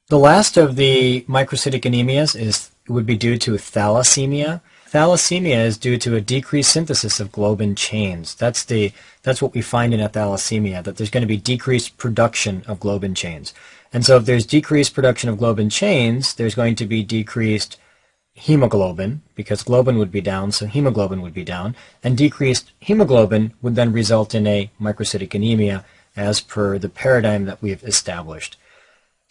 The last of the microcytic anemias would be due to thalassemia. Thalassemia is due to a decreased synthesis of globin chains. That's what we find in a thalassemia, that there's going to be decreased production of globin chains. And so if there's decreased production of globin chains, there's going to be decreased hemoglobin, because globin would be down, so hemoglobin would be down, and decreased hemoglobin would then result in a microcytic anemia as per the paradigm that we've established.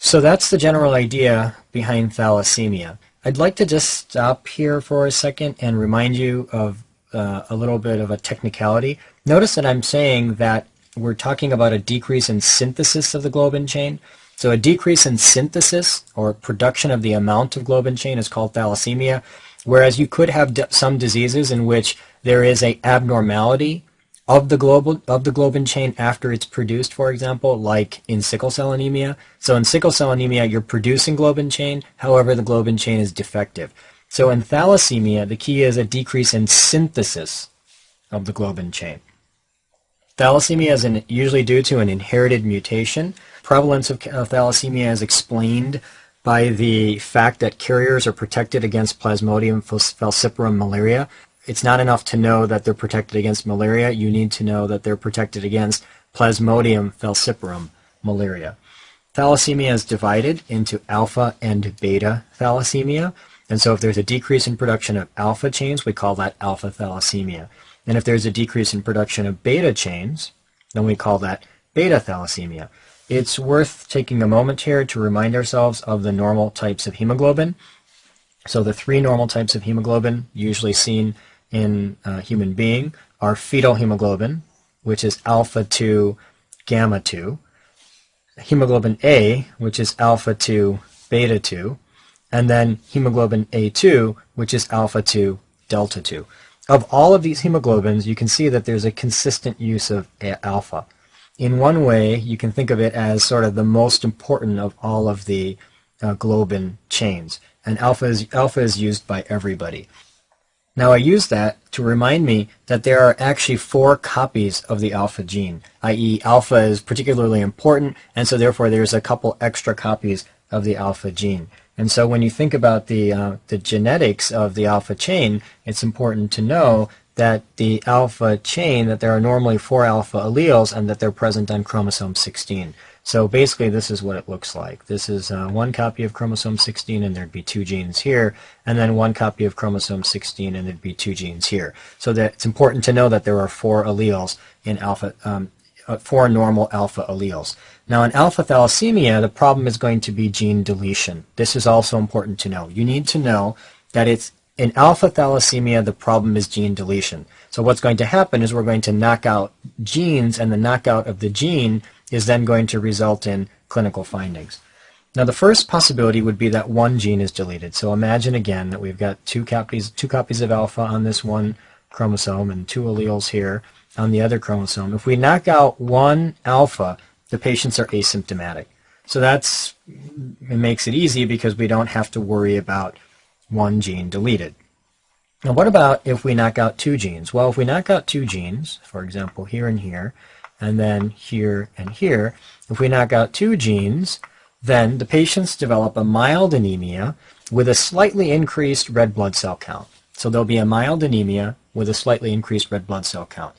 So that's the general idea behind thalassemia. I'd like to just stop here for a second and remind you of a little bit of a technicality. Notice that I'm saying that we're talking about a decrease in synthesis of the globin chain. So a decrease in synthesis or production of the amount of globin chain is called thalassemia, whereas you could have some diseases in which there is an abnormality of the globin chain after it's produced, for example, like in sickle cell anemia. So in sickle cell anemia, you're producing globin chain, however, the globin chain is defective. So in thalassemia, the key is a decrease in synthesis of the globin chain. Thalassemia is usually due to an inherited mutation. Prevalence of thalassemia is explained by the fact that carriers are protected against Plasmodium falciparum malaria. It's not enough to know that they're protected against malaria. You need to know that they're protected against Plasmodium falciparum malaria. Thalassemia is divided into alpha and beta thalassemia. And so if there's a decrease in production of alpha chains, we call that alpha thalassemia. And if there's a decrease in production of beta chains, then we call that beta thalassemia. It's worth taking a moment here to remind ourselves of the normal types of hemoglobin. So the three normal types of hemoglobin usually seen in a human being are fetal hemoglobin, which is alpha 2, gamma 2, hemoglobin A, which is alpha 2, beta 2, and then hemoglobin A2, which is alpha 2, delta 2. Of all of these hemoglobins, you can see that there's a consistent use of alpha. In one way, you can think of it as sort of the most important of all of the globin chains, and alpha is used by everybody. Now I use that to remind me that there are actually 4 copies of the alpha gene, i.e. alpha is particularly important, and so therefore there's a couple extra copies of the alpha gene. And so when you think about the genetics of the alpha chain, it's important to know that the alpha chain, that there are normally 4 alpha alleles and that they're present on chromosome 16. So basically this is what it looks like. This is 1 copy of chromosome 16 and there'd be 2 genes here, and then 1 copy of chromosome 16 and there'd be 2 genes here. So that it's important to know that there are 4 alleles in alpha, 4 normal alpha alleles. Now in alpha thalassemia, the problem is going to be gene deletion. This is also important to know. You need to know that it's in alpha thalassemia, the problem is gene deletion. So what's going to happen is we're going to knock out genes, and the knockout of the gene is then going to result in clinical findings. Now the first possibility would be that 1 gene is deleted. So imagine again that we've got 2 copies of alpha on this one chromosome and 2 alleles here on the other chromosome. If we knock out 1 alpha, the patients are asymptomatic. So it makes it easy because we don't have to worry about 1 gene deleted. Now what about if we knock out 2 genes? Well, if we knock out 2 genes, for example here and here, and then here and here, if we knock out 2 genes, then the patients develop a mild anemia with a slightly increased red blood cell count. So there'll be a mild anemia with a slightly increased red blood cell count.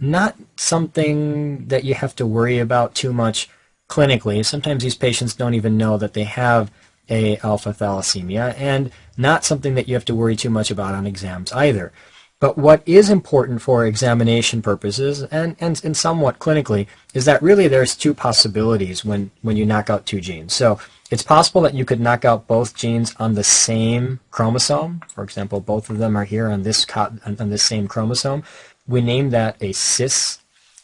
Not something that you have to worry about too much clinically. Sometimes these patients don't even know that they have a alpha thalassemia, and not something that you have to worry too much about on exams either. But what is important for examination purposes and somewhat clinically is that really there's 2 possibilities when you knock out 2 genes. So it's possible that you could knock out both genes on the same chromosome. For example, both of them are here on this same chromosome. We name that a cis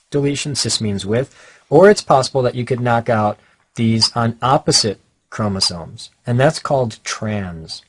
deletion. Cis means with. Or it's possible that you could knock out these on opposite chromosomes, and that's called trans.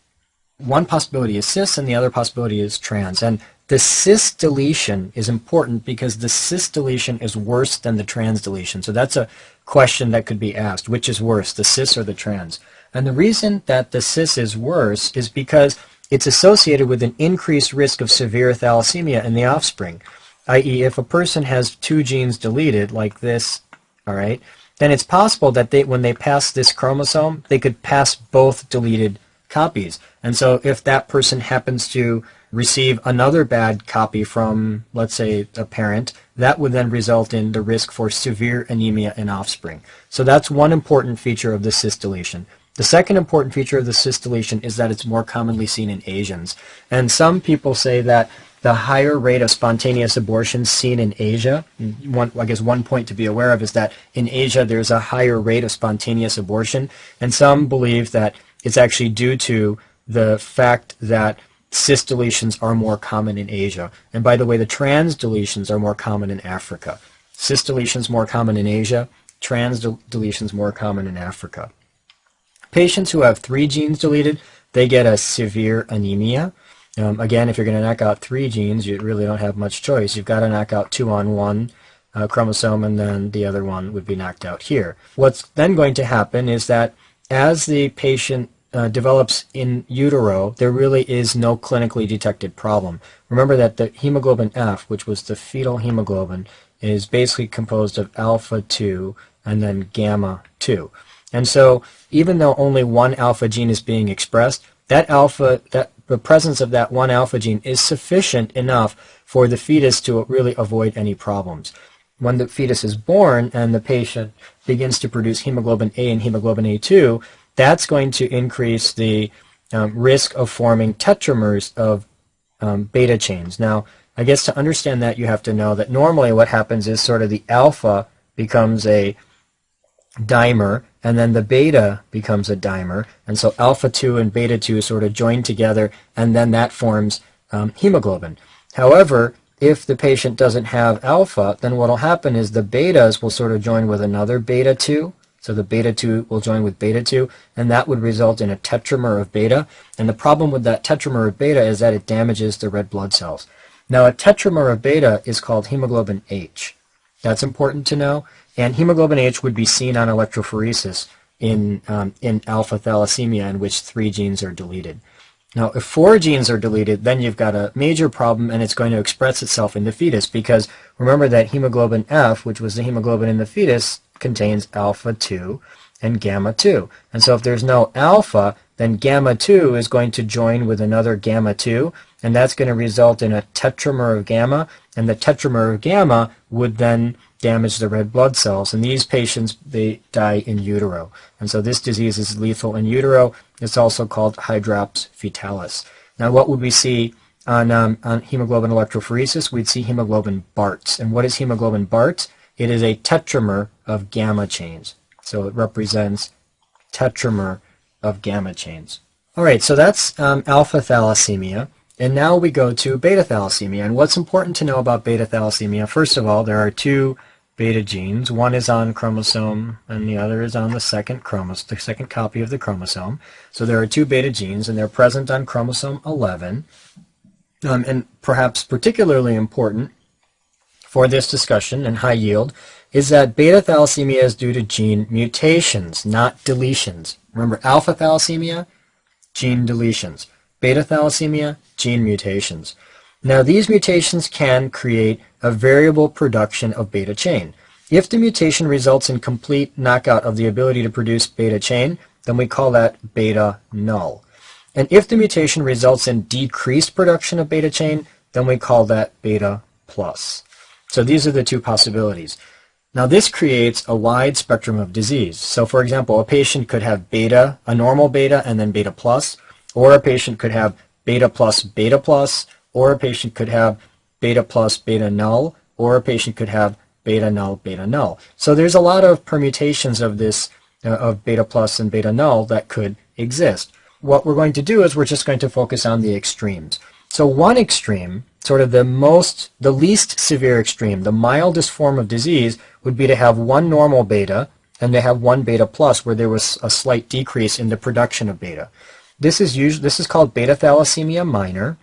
One possibility is cis and the other possibility is trans. And the cis deletion is important because the cis deletion is worse than the trans deletion. So that's a question that could be asked. Which is worse, the cis or the trans? And the reason that the cis is worse is because it's associated with an increased risk of severe thalassemia in the offspring. I.e., if a person has 2 genes deleted like this, all right, then it's possible that when they pass this chromosome, they could pass both deleted copies. And so if that person happens to receive another bad copy from, let's say, a parent, that would then result in the risk for severe anemia in offspring. So that's one important feature of the cis deletion. The second important feature of the cis deletion is that it's more commonly seen in Asians. And some people say that the higher rate of spontaneous abortions seen in Asia, I guess one point to be aware of is that in Asia there's a higher rate of spontaneous abortion, and some believe that it's actually due to the fact that cis deletions are more common in Asia. And by the way, the trans deletions are more common in Africa. Cis deletions more common in Asia, trans deletions more common in Africa. Patients who have 3 genes deleted, they get a severe anemia. Again, if you're going to knock out 3 genes, you really don't have much choice. You've got to knock out 2 on one chromosome, and then the other one would be knocked out here. What's then going to happen is that as the patient develops in utero, there really is no clinically detected problem. Remember that the hemoglobin F, which was the fetal hemoglobin, is basically composed of alpha 2 and then gamma 2. And so even though only one alpha gene is being expressed, the presence of that one alpha gene is sufficient enough for the fetus to really avoid any problems. When the fetus is born and the patient begins to produce hemoglobin A and hemoglobin A2, that's going to increase the risk of forming tetramers of beta chains. Now, I guess to understand that, you have to know that normally what happens is sort of the alpha becomes a dimer, and then the beta becomes a dimer, and so alpha 2 and beta 2 sort of join together, and then that forms hemoglobin. However, if the patient doesn't have alpha, then what will happen is the betas will sort of join with another beta 2, so the beta 2 will join with beta 2, and that would result in a tetramer of beta, and the problem with that tetramer of beta is that it damages the red blood cells. Now, a tetramer of beta is called hemoglobin H. That's important to know. And hemoglobin H would be seen on electrophoresis in alpha thalassemia, in which 3 genes are deleted. Now, if 4 genes are deleted, then you've got a major problem, and it's going to express itself in the fetus, because remember that hemoglobin F, which was the hemoglobin in the fetus, contains alpha 2 and gamma 2. And so if there's no alpha, then gamma 2 is going to join with another gamma 2, and that's going to result in a tetramer of gamma, and the tetramer of gamma would then damage the red blood cells, and these patients, they die in utero. And so this disease is lethal in utero. It's also called hydrops fetalis. Now, what would we see on hemoglobin electrophoresis? We'd see hemoglobin Barts. And what is hemoglobin Barts? It is a tetramer of gamma chains. So it represents tetramer of gamma chains. All right, so that's alpha thalassemia. And now we go to beta thalassemia. And what's important to know about beta thalassemia, first of all, there are 2 beta genes. One is on chromosome and the other is on the second copy of the chromosome. So there are 2 beta genes, and they're present on chromosome 11. And perhaps particularly important for this discussion and high yield is that beta thalassemia is due to gene mutations, not deletions. Remember, alpha thalassemia, gene deletions. Beta thalassemia, gene mutations. Now, these mutations can create a variable production of beta chain. If the mutation results in complete knockout of the ability to produce beta chain, then we call that beta null. And if the mutation results in decreased production of beta chain, then we call that beta plus. So these are the 2 possibilities. Now, this creates a wide spectrum of disease. So, for example, a patient could have beta, a normal beta, and then beta plus, or a patient could have beta plus, or a patient could have beta plus beta null, or a patient could have beta null. So there's a lot of permutations of this, of beta plus and beta null that could exist. What we're going to do is we're just going to focus on the extremes. So one extreme, sort of the least severe extreme, the mildest form of disease, would be to have 1 normal beta and to have 1 beta plus where there was a slight decrease in the production of beta. This is called beta thalassemia minor.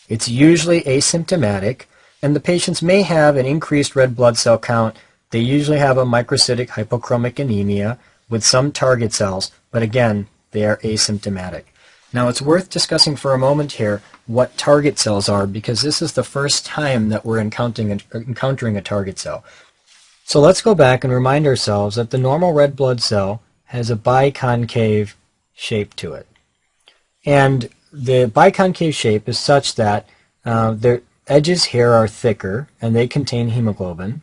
It's usually asymptomatic, and the patients may have an increased red blood cell count. They usually have a microcytic hypochromic anemia with some target cells, but again, they are asymptomatic. Now, it's worth discussing for a moment here what target cells are, because this is the first time that we're encountering a target cell. So let's go back and remind ourselves that the normal red blood cell has a biconcave shape to it. And the biconcave shape is such that the edges here are thicker and they contain hemoglobin,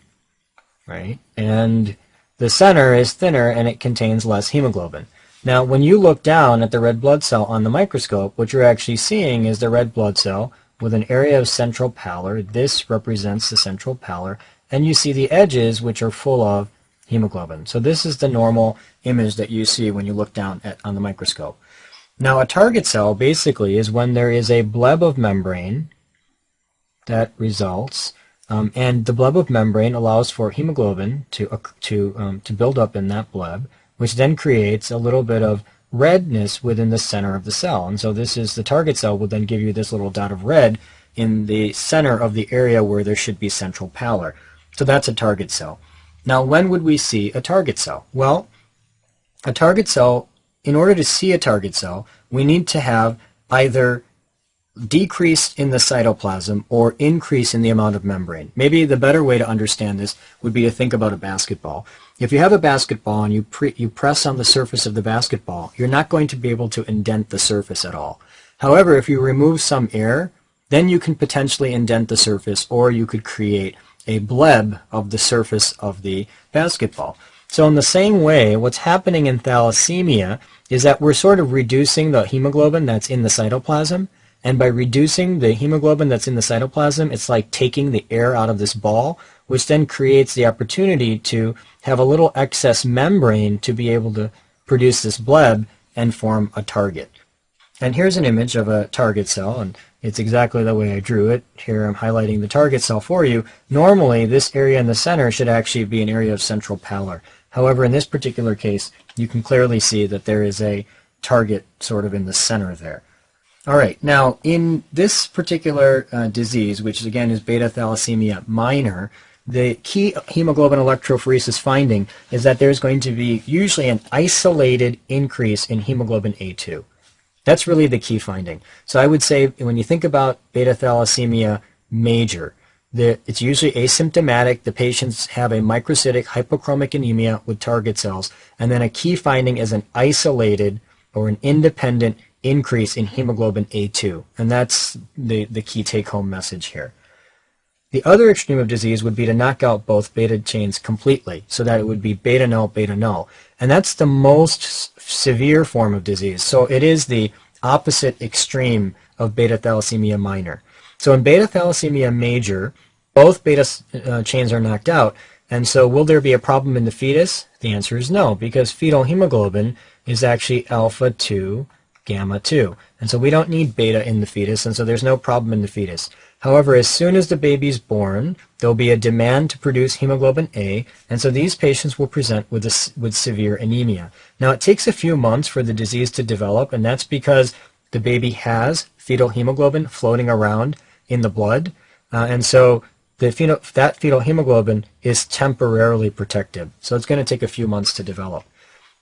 right? And the center is thinner and it contains less hemoglobin. Now, when you look down at the red blood cell on the microscope, what you're actually seeing is the red blood cell with an area of central pallor. This represents the central pallor, and you see the edges, which are full of hemoglobin. So this is the normal image that you see when you look down on the microscope. Now, a target cell basically is when there is a bleb of membrane that results, and the bleb of membrane allows for hemoglobin to build up in that bleb, which then creates a little bit of redness within the center of the cell. And so this is the target cell will then give you this little dot of red in the center of the area where there should be central pallor. So that's a target cell. Now, when would we see a target cell? Well, a target cell, in order to see a target cell, we need to have either decrease in the cytoplasm or increase in the amount of membrane. Maybe the better way to understand this would be to think about a basketball. If you have a basketball and you press on the surface of the basketball, you're not going to be able to indent the surface at all. However, if you remove some air, then you can potentially indent the surface, or you could create a bleb of the surface of the basketball. So in the same way, what's happening in thalassemia is that we're sort of reducing the hemoglobin that's in the cytoplasm, and by reducing the hemoglobin that's in the cytoplasm, it's like taking the air out of this ball, which then creates the opportunity to have a little excess membrane to be able to produce this bleb and form a target. And here's an image of a target cell, and it's exactly the way I drew it. Here I'm highlighting the target cell for you. Normally, this area in the center should actually be an area of central pallor. However, in this particular case, you can clearly see that there is a target sort of in the center there. All right, now in this particular disease, which again is beta thalassemia minor, the key hemoglobin electrophoresis finding is that there's going to be usually an isolated increase in hemoglobin A2. That's really the key finding. So I would say when you think about beta thalassemia major, it's usually asymptomatic. The patients have a microcytic hypochromic anemia with target cells, and then a key finding is an isolated or an independent increase in hemoglobin A2, and that's the key take-home message here. The other extreme of disease would be to knock out both beta chains completely, so that it would be beta null, and that's the most severe form of disease. So it is the opposite extreme of beta thalassemia minor. So in beta thalassemia major, both beta chains are knocked out, and so will there be a problem in the fetus? The answer is no, because fetal hemoglobin is actually alpha 2 gamma 2. And so we don't need beta in the fetus, and so there's no problem in the fetus. However, as soon as the baby's born, there'll be a demand to produce hemoglobin A, and so these patients will present with severe anemia. Now, it takes a few months for the disease to develop, and that's because the baby has fetal hemoglobin floating around in the blood, and so that fetal hemoglobin is temporarily protective. So it's going to take a few months to develop.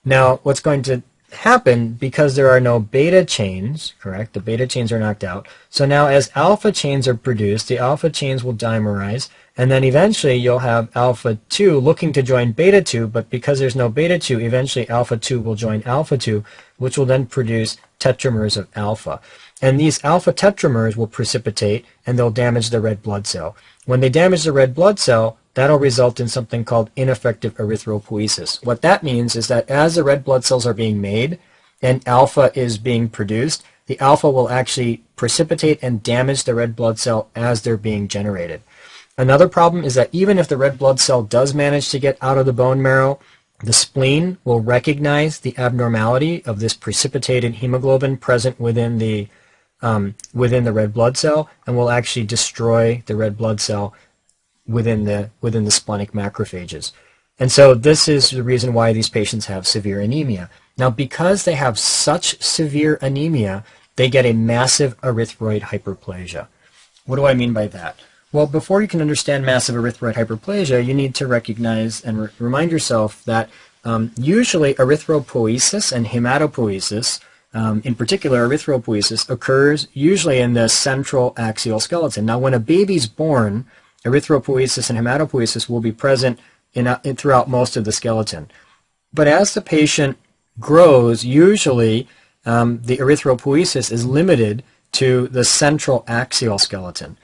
Now, what's going to happen, because there are no beta chains, correct? The beta chains are knocked out. So now as alpha chains are produced, the alpha chains will dimerize, and then eventually you'll have alpha 2 looking to join beta 2, but because there's no beta 2, eventually alpha 2 will join alpha 2, which will then produce tetramers of alpha. And these alpha tetramers will precipitate, and they'll damage the red blood cell. When they damage the red blood cell, that'll result in something called ineffective erythropoiesis. What that means is that as the red blood cells are being made and alpha is being produced, the alpha will actually precipitate and damage the red blood cell as they're being generated. Another problem is that even if the red blood cell does manage to get out of the bone marrow, the spleen will recognize the abnormality of this precipitated hemoglobin present within the red blood cell, and will actually destroy the red blood cell within the splenic macrophages. And so this is the reason why these patients have severe anemia. Now, because they have such severe anemia, they get a massive erythroid hyperplasia. What do I mean by that? Well, before you can understand massive erythroid hyperplasia, you need to recognize and remind yourself that usually erythropoiesis and hematopoiesis, in particular erythropoiesis, occurs usually in the central axial skeleton. Now, when a baby's born, erythropoiesis and hematopoiesis will be present throughout most of the skeleton. But as the patient grows, usually the erythropoiesis is limited to the central axial skeleton.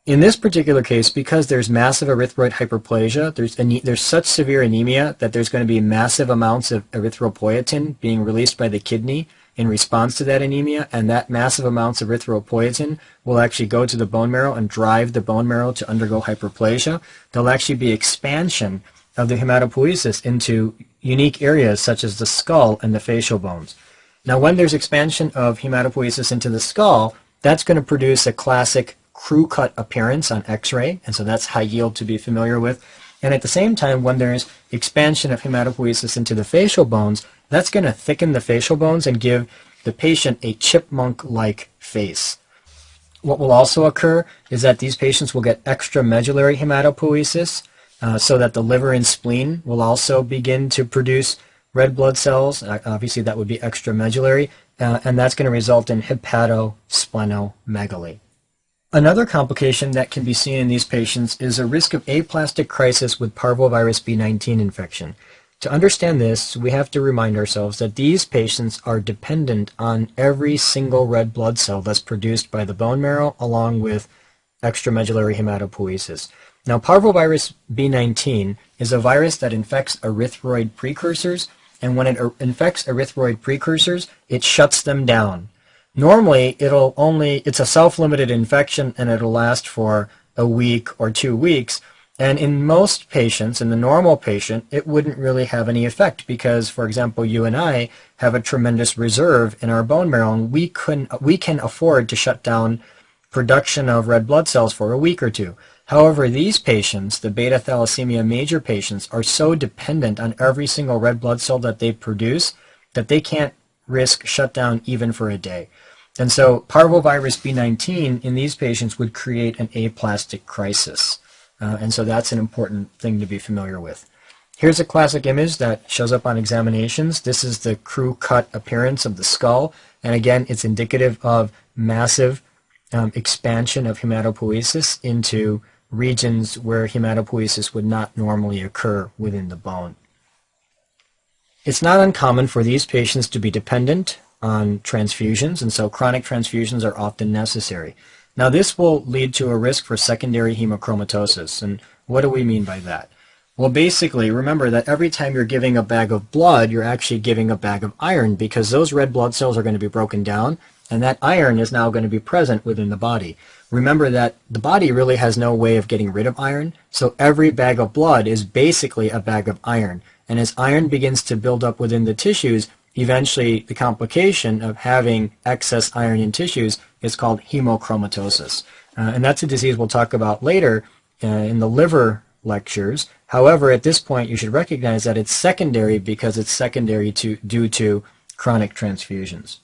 In this particular case, because there's massive erythroid hyperplasia, there's such severe anemia that there's going to be massive amounts of erythropoietin being released by the kidney in response to that anemia, and that massive amounts of erythropoietin will actually go to the bone marrow and drive the bone marrow to undergo hyperplasia. There'll actually be expansion of the hematopoiesis into unique areas such as the skull and the facial bones. Now, when there's expansion of hematopoiesis into the skull, that's going to produce a classic crew cut appearance on X-ray, and so that's high yield to be familiar with. And at the same time, when there's expansion of hematopoiesis into the facial bones, that's going to thicken the facial bones and give the patient a chipmunk-like face. What will also occur is that these patients will get extramedullary hematopoiesis, so that the liver and spleen will also begin to produce red blood cells. Obviously, that would be extramedullary, and that's going to result in hepatosplenomegaly. Another complication that can be seen in these patients is a risk of aplastic crisis with parvovirus B19 infection. To understand this, we have to remind ourselves that these patients are dependent on every single red blood cell that's produced by the bone marrow along with extramedullary hematopoiesis. Now, parvovirus B19 is a virus that infects erythroid precursors, and when it infects erythroid precursors, it shuts them down. Normally, it's a self-limited infection and it'll last for a week or 2 weeks. And in most patients, in the normal patient, it wouldn't really have any effect because, for example, you and I have a tremendous reserve in our bone marrow, and we can afford to shut down production of red blood cells for a week or 2. However, these patients, the beta thalassemia major patients, are so dependent on every single red blood cell that they produce that they can't risk shutdown even for a day. And so parvovirus B19 in these patients would create an aplastic crisis. And so that's an important thing to be familiar with. Here's a classic image that shows up on examinations. This is the crew cut appearance of the skull. And again, it's indicative of massive expansion of hematopoiesis into regions where hematopoiesis would not normally occur within the bone. It's not uncommon for these patients to be dependent on transfusions, and so chronic transfusions are often necessary. Now, this will lead to a risk for secondary hemochromatosis, and what do we mean by that? Well, basically, remember that every time you're giving a bag of blood, you're actually giving a bag of iron because those red blood cells are going to be broken down, and that iron is now going to be present within the body. Remember that the body really has no way of getting rid of iron, so every bag of blood is basically a bag of iron. And as iron begins to build up within the tissues, eventually the complication of having excess iron in tissues is called hemochromatosis. And that's a disease we'll talk about later in the liver lectures. However, at this point, you should recognize that it's secondary because it's secondary due to chronic transfusions.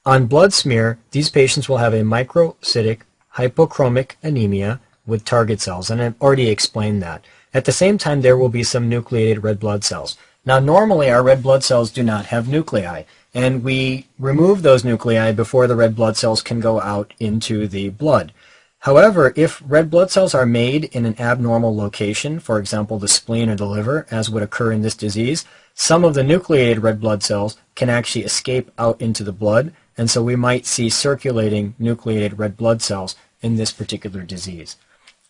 On blood smear, these patients will have a microcytic hypochromic anemia with target cells, and I've already explained that. At the same time, there will be some nucleated red blood cells. Now, normally our red blood cells do not have nuclei, and we remove those nuclei before the red blood cells can go out into the blood. However, if red blood cells are made in an abnormal location, for example, the spleen or the liver, as would occur in this disease, some of the nucleated red blood cells can actually escape out into the blood, and so we might see circulating nucleated red blood cells in this particular disease.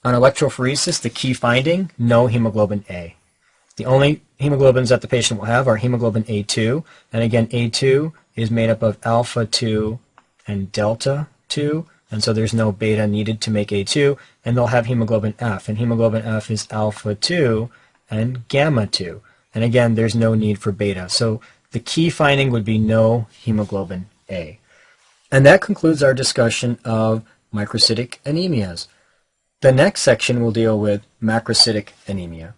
On electrophoresis, the key finding, no hemoglobin A. The only hemoglobins that the patient will have are hemoglobin A2, and again, A2 is made up of alpha 2 and delta 2, and so there's no beta needed to make A2, and they'll have hemoglobin F, and hemoglobin F is alpha 2 and gamma 2, and again, there's no need for beta. So the key finding would be no hemoglobin A. And that concludes our discussion of microcytic anemias. The next section will deal with macrocytic anemia.